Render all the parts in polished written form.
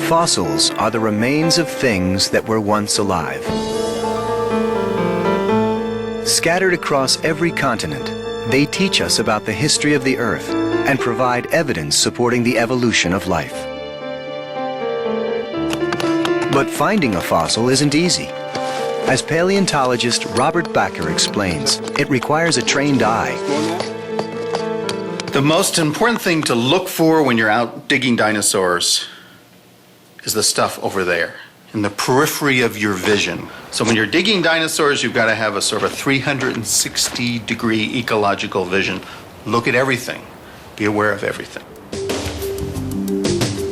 Fossils are the remains of things that were once alive. Scattered across every continent, they teach us about the history of the Earth and provide evidence supporting the evolution of life. But finding a fossil isn't easy. As paleontologist Robert Bakker explains, it requires a trained eye. The most important thing to look for when you're out digging dinosaurs is the stuff over there, in the periphery of your vision. So when you're digging dinosaurs, you've got to have a sort of a 360-degree ecological vision. Look at everything. Be aware of everything.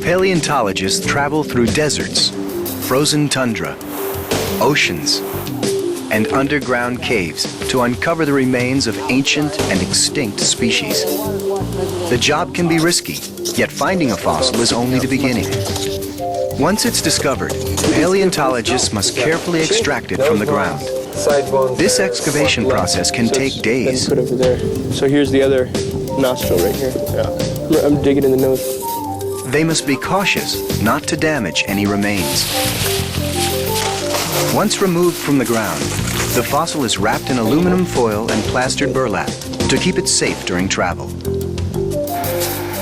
Paleontologists travel through deserts, frozen tundra, oceans, and underground caves to uncover the remains of ancient and extinct species. The job can be risky, yet finding a fossil is only the beginning. Once it's discovered, paleontologists must carefully extract it from the ground. This excavation process can take days. Put over there. So here's the other nostril right here. Yeah. I'm digging in the nose. They must be cautious not to damage any remains. Once removed from the ground, the fossil is wrapped in aluminum foil and plastered burlap to keep it safe during travel.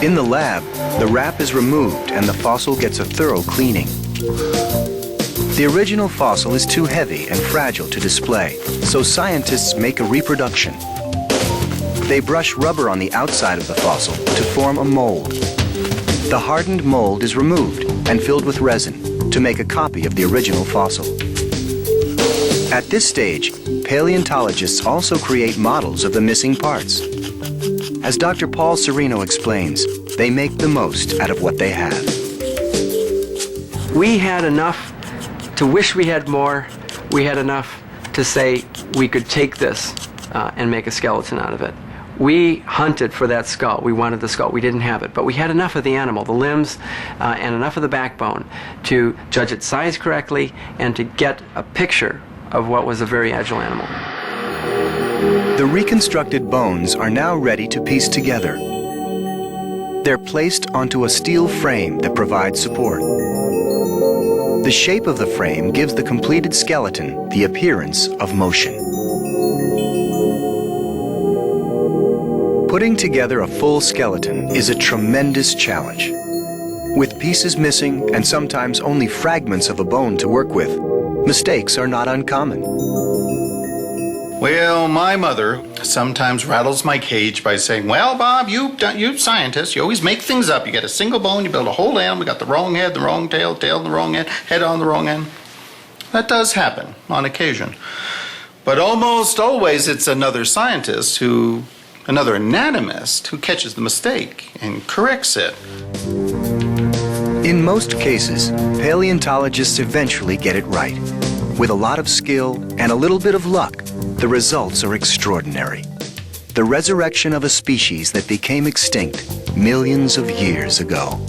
In the lab, the wrap is removed and the fossil gets a thorough cleaning. The original fossil is too heavy and fragile to display, so scientists make a reproduction. They brush rubber on the outside of the fossil to form a mold. The hardened mold is removed and filled with resin to make a copy of the original fossil. At this stage, paleontologists also create models of the missing parts. As Dr. Paul Sereno explains, they make the most out of what they have. We had enough to wish we had more. We had enough to say we could take this and make a skeleton out of it. We hunted for that skull. We wanted the skull. We didn't have it, but we had enough of the animal, the limbs, and enough of the backbone to judge its size correctly and to get a picture of what was a very agile animal. The reconstructed bones are now ready to piece together. They're placed onto a steel frame that provides support. The shape of the frame gives the completed skeleton the appearance of motion. Putting together a full skeleton is a tremendous challenge. With pieces missing and sometimes only fragments of a bone to work with, mistakes are not uncommon. Well, my mother sometimes rattles my cage by saying, well, Bob, you scientists, you always make things up. You get a single bone, you build a whole animal, you got the wrong head, the wrong tail, tail on the wrong end, head on the wrong end. That does happen on occasion. But almost always it's another scientist another anatomist who catches the mistake and corrects it. In most cases, paleontologists eventually get it right. With a lot of skill and a little bit of luck, the results are extraordinary. The resurrection of a species that became extinct millions of years ago.